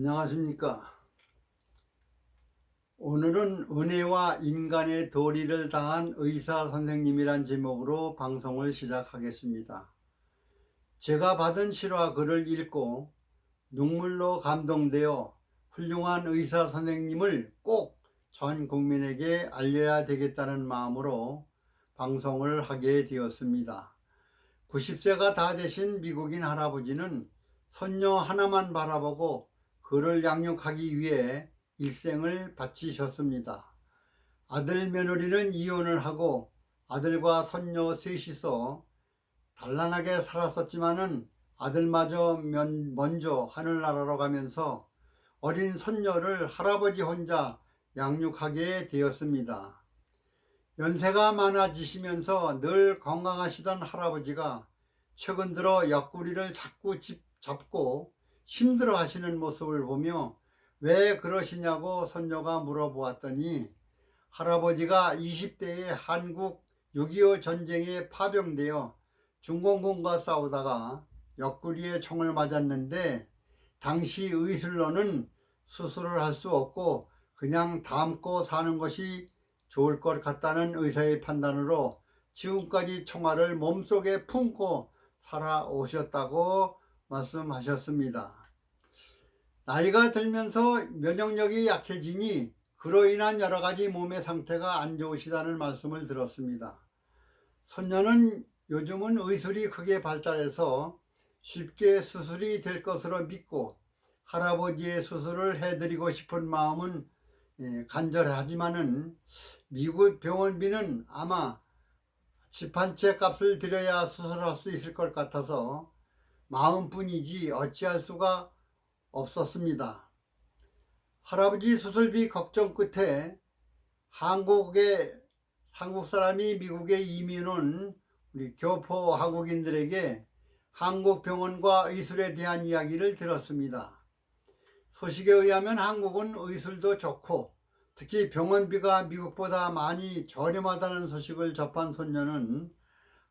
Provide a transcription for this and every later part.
안녕하십니까. 오늘은 은혜와 인간의 도리를 다한 의사 선생님이란 제목으로 방송을 시작하겠습니다. 제가 받은 실화 글을 읽고 눈물로 감동되어 훌륭한 의사 선생님을 꼭 전 국민에게 알려야 되겠다는 마음으로 방송을 하게 되었습니다. 90세가 다 되신 미국인 할아버지는 손녀 하나만 바라보고 그를 양육하기 위해 일생을 바치셨습니다. 아들 며느리는 이혼을 하고 아들과 손녀 셋이서 단란하게 살았었지만은 아들마저 먼저 하늘나라로 가면서 어린 손녀를 할아버지 혼자 양육하게 되었습니다. 연세가 많아지시면서 늘 건강하시던 할아버지가 최근 들어 옆구리를 자꾸 잡고 힘들어 하시는 모습을 보며 왜 그러시냐고 손녀가 물어보았더니 할아버지가 20대에 한국 6.25 전쟁에 파병되어 중공군과 싸우다가 옆구리에 총을 맞았는데 당시 의술로는 수술을 할 수 없고 그냥 담고 사는 것이 좋을 것 같다는 의사의 판단으로 지금까지 총알을 몸속에 품고 살아오셨다고 말씀하셨습니다. 나이가 들면서 면역력이 약해지니 그로 인한 여러 가지 몸의 상태가 안 좋으시다는 말씀을 들었습니다. 손녀는 요즘은 의술이 크게 발달해서 쉽게 수술이 될 것으로 믿고 할아버지의 수술을 해드리고 싶은 마음은 간절하지만은 미국 병원비는 아마 집 한 채 값을 들여야 수술할 수 있을 것 같아서 마음뿐이지 어찌할 수가 없었습니다. 할아버지 수술비 걱정 끝에 한국 사람이 미국에 이민 온 우리 교포 한국인들에게 한국 병원과 의술에 대한 이야기를 들었습니다. 소식에 의하면 한국은 의술도 좋고 특히 병원비가 미국보다 많이 저렴하다는 소식을 접한 손녀는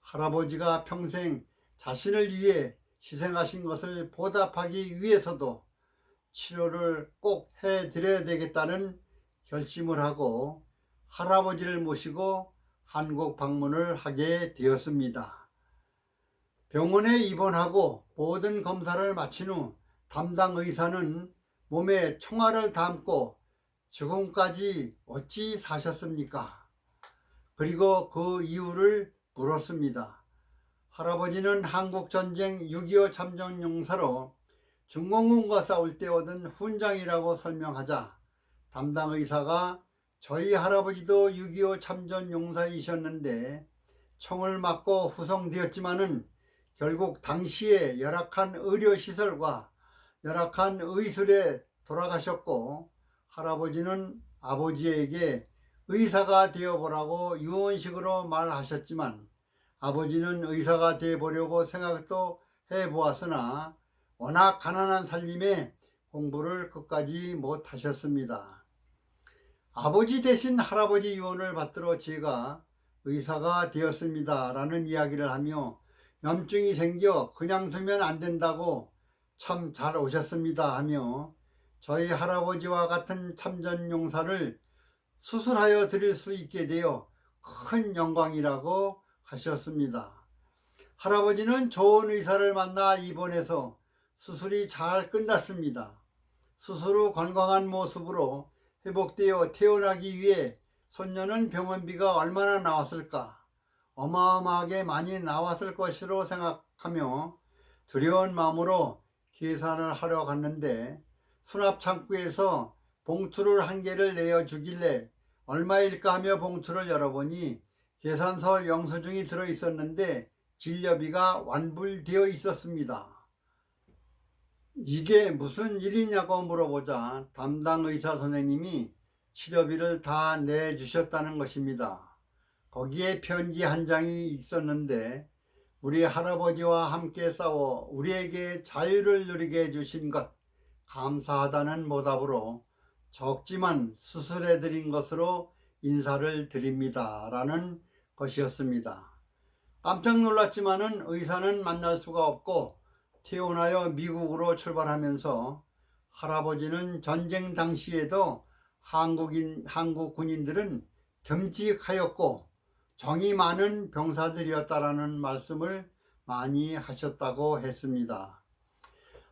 할아버지가 평생 자신을 위해 희생하신 것을 보답하기 위해서도 치료를 꼭 해드려야 되겠다는 결심을 하고 할아버지를 모시고 한국 방문을 하게 되었습니다. 병원에 입원하고 모든 검사를 마친 후 담당 의사는 몸에 총알을 담고 지금까지 어찌 사셨습니까? 그리고 그 이유를 물었습니다. 할아버지는 한국전쟁 6.25 참전용사로 중공군과 싸울 때 얻은 훈장이라고 설명하자 담당 의사가 저희 할아버지도 6.25 참전용사이셨는데 총을 맞고 후송되었지만은 결국 당시에 열악한 의료시설과 열악한 의술에 돌아가셨고 할아버지는 아버지에게 의사가 되어보라고 유언식으로 말하셨지만 아버지는 의사가 되어보려고 생각도 해보았으나 워낙 가난한 살림에 공부를 끝까지 못하셨습니다. 아버지 대신 할아버지 유언을 받들어 제가 의사가 되었습니다 라는 이야기를 하며 염증이 생겨 그냥 두면 안 된다고 참 잘 오셨습니다 하며 저희 할아버지와 같은 참전용사를 수술하여 드릴 수 있게 되어 큰 영광이라고 하셨습니다. 할아버지는 좋은 의사를 만나 입원해서 수술이 잘 끝났습니다. 수술 후 건강한 모습으로 회복되어 태어나기 위해 손녀는 병원비가 얼마나 나왔을까? 어마어마하게 많이 나왔을 것으로 생각하며 두려운 마음으로 계산을 하러 갔는데 수납창구에서 봉투를 한 개를 내어주길래 얼마일까 하며 봉투를 열어보니 계산서 영수증이 들어있었는데 진료비가 완불되어 있었습니다. 이게 무슨 일이냐고 물어보자 담당 의사 선생님이 치료비를 다 내주셨다는 것입니다. 거기에 편지 한 장이 있었는데 우리 할아버지와 함께 싸워 우리에게 자유를 누리게 해주신 것 감사하다는 보답으로 적지만 수술해드린 것으로 인사를 드립니다 라는 것이었습니다. 깜짝 놀랐지만은 의사는 만날 수가 없고 퇴원하여 미국으로 출발하면서 할아버지는 전쟁 당시에도 한국 군인들은 듬직하였고 정이 많은 병사들이었다라는 말씀을 많이 하셨다고 했습니다.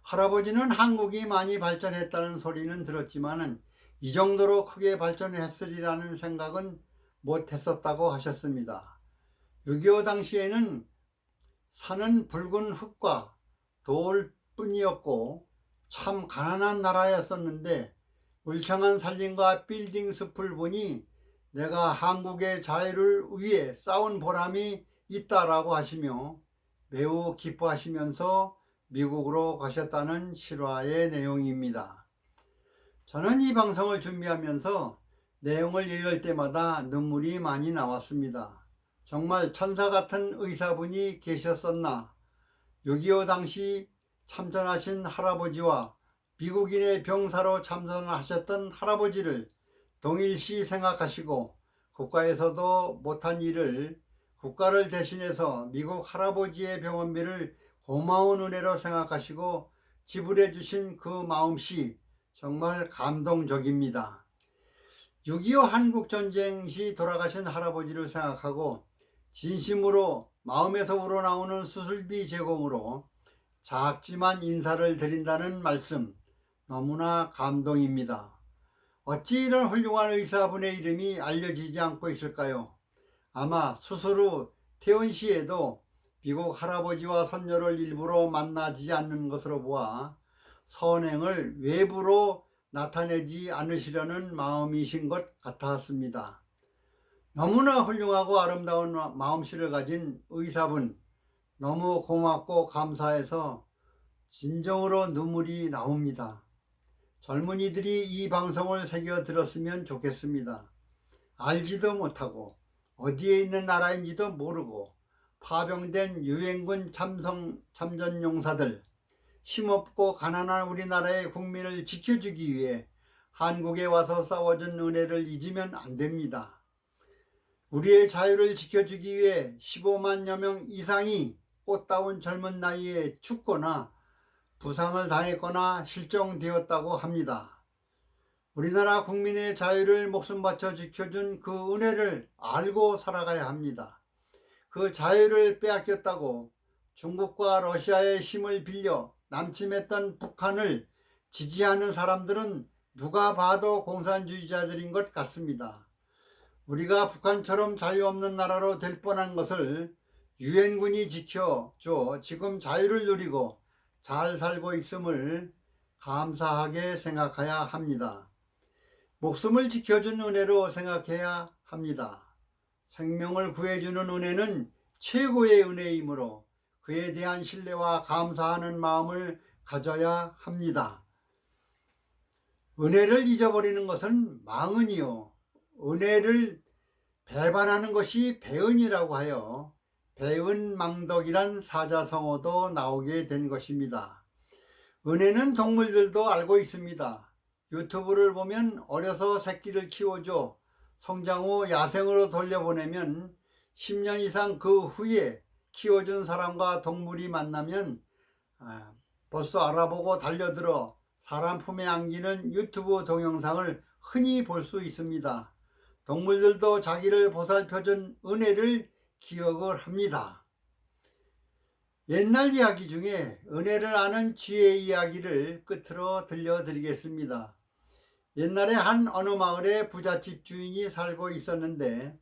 할아버지는 한국이 많이 발전했다는 소리는 들었지만 이 정도로 크게 발전했으리라는 생각은 못했었다고 하셨습니다. 6.25 당시에는 산은 붉은 흙과 돌뿐이었고 참 가난한 나라였었는데 울창한 산림과 빌딩 숲을 보니 내가 한국의 자유를 위해 싸운 보람이 있다라고 하시며 매우 기뻐하시면서 미국으로 가셨다는 실화의 내용입니다. 저는 이 방송을 준비하면서 내용을 읽을 때마다 눈물이 많이 나왔습니다. 정말 천사 같은 의사분이 계셨었나. 6.25 당시 참전하신 할아버지와 미국인의 병사로 참전하셨던 할아버지를 동일시 생각하시고 국가에서도 못한 일을 국가를 대신해서 미국 할아버지의 병원비를 고마운 은혜로 생각하시고 지불해 주신 그 마음씨 정말 감동적입니다. 6.25 한국전쟁 시 돌아가신 할아버지를 생각하고 진심으로 마음에서 우러나오는 수술비 제공으로 작지만 인사를 드린다는 말씀 너무나 감동입니다. 어찌 이런 훌륭한 의사분의 이름이 알려지지 않고 있을까요? 아마 수술 후 퇴원 시에도 미국 할아버지와 손녀를 일부러 만나지 않는 것으로 보아 선행을 외부로 나타내지 않으시려는 마음이신 것 같았습니다. 너무나 훌륭하고 아름다운 마음씨를 가진 의사분 너무 고맙고 감사해서 진정으로 눈물이 나옵니다. 젊은이들이 이 방송을 새겨 들었으면 좋겠습니다. 알지도 못하고 어디에 있는 나라인지도 모르고 파병된 유엔군 참전용사들, 힘없고 가난한 우리나라의 국민을 지켜주기 위해 한국에 와서 싸워준 은혜를 잊으면 안 됩니다. 우리의 자유를 지켜주기 위해 15만여 명 이상이 꽃다운 젊은 나이에 죽거나 부상을 당했거나 실종되었다고 합니다. 우리나라 국민의 자유를 목숨 바쳐 지켜준 그 은혜를 알고 살아가야 합니다. 그 자유를 빼앗겼다고 중국과 러시아의 힘을 빌려 남침했던 북한을 지지하는 사람들은 누가 봐도 공산주의자들인 것 같습니다. 우리가 북한처럼 자유 없는 나라로 될 뻔한 것을 유엔군이 지켜줘 지금 자유를 누리고 잘 살고 있음을 감사하게 생각해야 합니다. 목숨을 지켜준 은혜로 생각해야 합니다. 생명을 구해주는 은혜는 최고의 은혜이므로 그에 대한 신뢰와 감사하는 마음을 가져야 합니다. 은혜를 잊어버리는 것은 망언이요 은혜를 배반하는 것이 배은이라고 하여 배은망덕이란 사자성어도 나오게 된 것입니다. 은혜는 동물들도 알고 있습니다. 유튜브를 보면 어려서 새끼를 키워줘 성장 후 야생으로 돌려보내면 10년 이상 그 후에 키워준 사람과 동물이 만나면 벌써 알아보고 달려들어 사람 품에 안기는 유튜브 동영상을 흔히 볼 수 있습니다. 동물들도 자기를 보살펴준 은혜를 기억을 합니다. 옛날 이야기 중에 은혜를 아는 쥐의 이야기를 끝으로 들려드리겠습니다. 옛날에 한 어느 마을에 부잣집 주인이 살고 있었는데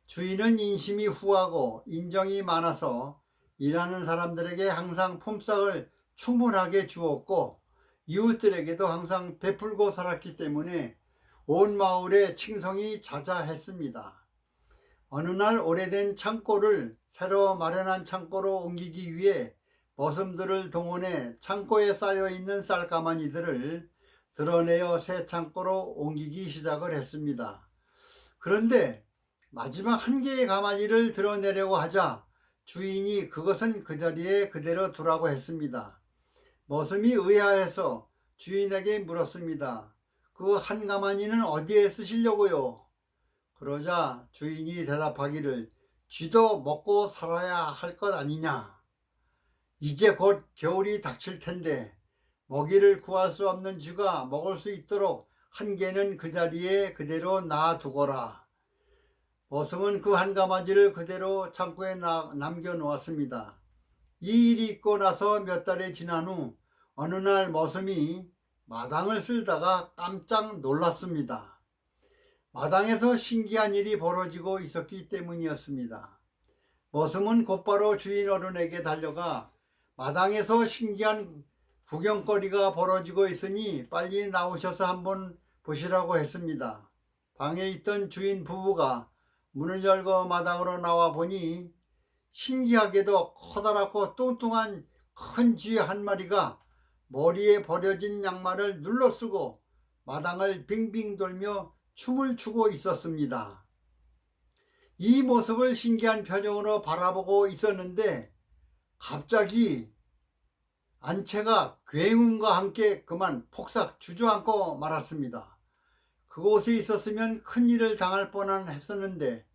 주인은 인심이 후하고 인정이 많아서 일하는 사람들에게 항상 품삯을 충분하게 주었고 이웃들에게도 항상 베풀고 살았기 때문에 온 마을에 칭송이 자자했습니다. 어느 날 오래된 창고를 새로 마련한 창고로 옮기기 위해 머슴들을 동원해 창고에 쌓여있는 쌀가마니들을 드러내어 새 창고로 옮기기 시작을 했습니다. 그런데 마지막 한 개의 가마니를 드러내려고 하자 주인이 그것은 그 자리에 그대로 두라고 했습니다. 머슴이 의아해서 주인에게 물었습니다. 그 한 가마니는 어디에 쓰시려고요? 그러자 주인이 대답하기를 쥐도 먹고 살아야 할 것 아니냐. 이제 곧 겨울이 닥칠 텐데 먹이를 구할 수 없는 쥐가 먹을 수 있도록 한 개는 그 자리에 그대로 놔두거라. 머슴은 그 한 가마지를 그대로 창고에 남겨 놓았습니다. 이 일이 있고 나서 몇 달이 지난 후 어느 날 머슴이 마당을 쓸다가 깜짝 놀랐습니다. 마당에서 신기한 일이 벌어지고 있었기 때문이었습니다. 머슴은 곧바로 주인 어른에게 달려가 마당에서 신기한 구경거리가 벌어지고 있으니 빨리 나오셔서 한번 보시라고 했습니다. 방에 있던 주인 부부가 문을 열고 마당으로 나와 보니 신기하게도 커다랗고 뚱뚱한 큰 쥐 한 마리가 머리에 버려진 양말을 눌러 쓰고 마당을 빙빙 돌며 춤을 추고 있었습니다. 이 모습을 신기한 표정으로 바라보고 있었는데 갑자기 안채가 굉음과 함께 그만 폭삭 주저앉고 말았습니다. 그곳에 있었으면 큰일을 당할 뻔했었는데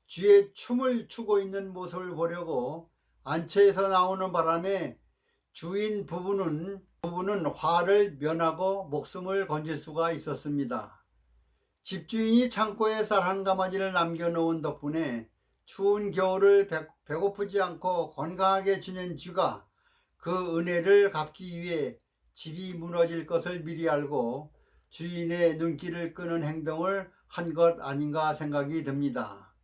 쥐의 춤을 추고 있는 모습을 보려고 안채에서 나오는 바람에 주인 부부는 화를 면하고 목숨을 건질 수가 있었습니다. 집주인이 창고에 쌀 한 가마지를 남겨놓은 덕분에 추운 겨울을 배고프지 않고 건강하게 지낸 쥐가 그 은혜를 갚기 위해 집이 무너질 것을 미리 알고 주인의 눈길을 끄는 행동을 한 것 아닌가 생각이 듭니다.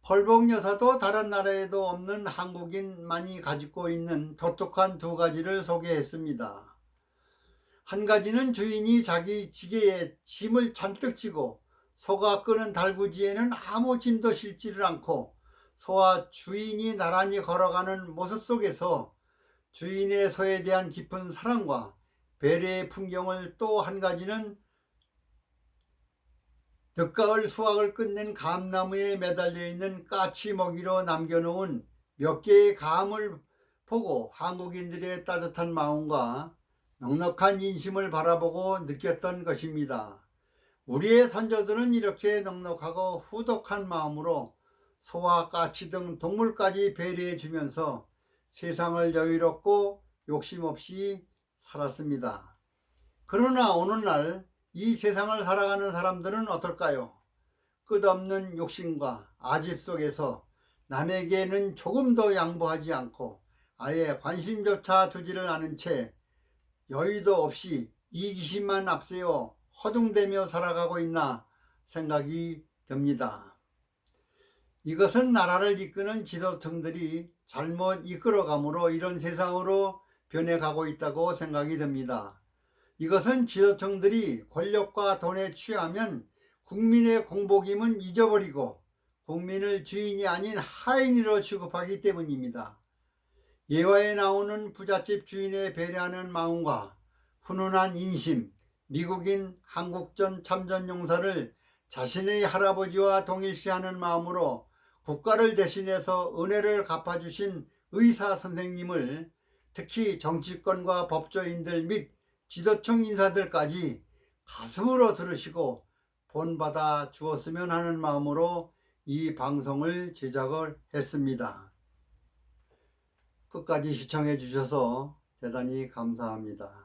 펄복 여사도 다른 나라에도 없는 한국인만이 가지고 있는 독특한 두 가지를 소개했습니다. 한 가지는 주인이 자기 지게에 짐을 잔뜩 지고 소가 끄는 달구지에는 아무 짐도 실지를 않고 소와 주인이 나란히 걸어가는 모습 속에서 주인의 소에 대한 깊은 사랑과 배려의 풍경을, 또 한 가지는 늦가을 수확을 끝낸 감나무에 매달려 있는 까치 먹이로 남겨놓은 몇 개의 감을 보고 한국인들의 따뜻한 마음과 넉넉한 인심을 바라보고 느꼈던 것입니다. 우리의 선조들은 이렇게 넉넉하고 후덕한 마음으로 소와 까치 등 동물까지 배려해 주면서 세상을 여유롭고 욕심 없이 살았습니다. 그러나 오늘날 이 세상을 살아가는 사람들은 어떨까요? 끝없는 욕심과 아집 속에서 남에게는 조금도 양보하지 않고 아예 관심조차 두지를 않은 채 여유도 없이 이기심만 앞세워 허둥대며 살아가고 있나 생각이 듭니다. 이것은 나라를 이끄는 지도층들이 잘못 이끌어감으로 이런 세상으로 변해가고 있다고 생각이 듭니다. 이것은 지도층들이 권력과 돈에 취하면 국민의 공복임은 잊어버리고 국민을 주인이 아닌 하인으로 취급하기 때문입니다. 예화에 나오는 부잣집 주인의 배려하는 마음과 훈훈한 인심, 미국인 한국전 참전용사를 자신의 할아버지와 동일시하는 마음으로 국가를 대신해서 은혜를 갚아주신 의사 선생님을, 특히 정치권과 법조인들 및 지도층 인사들까지 가슴으로 들으시고 본받아 주었으면 하는 마음으로 이 방송을 제작을 했습니다. 끝까지 시청해 주셔서 대단히 감사합니다.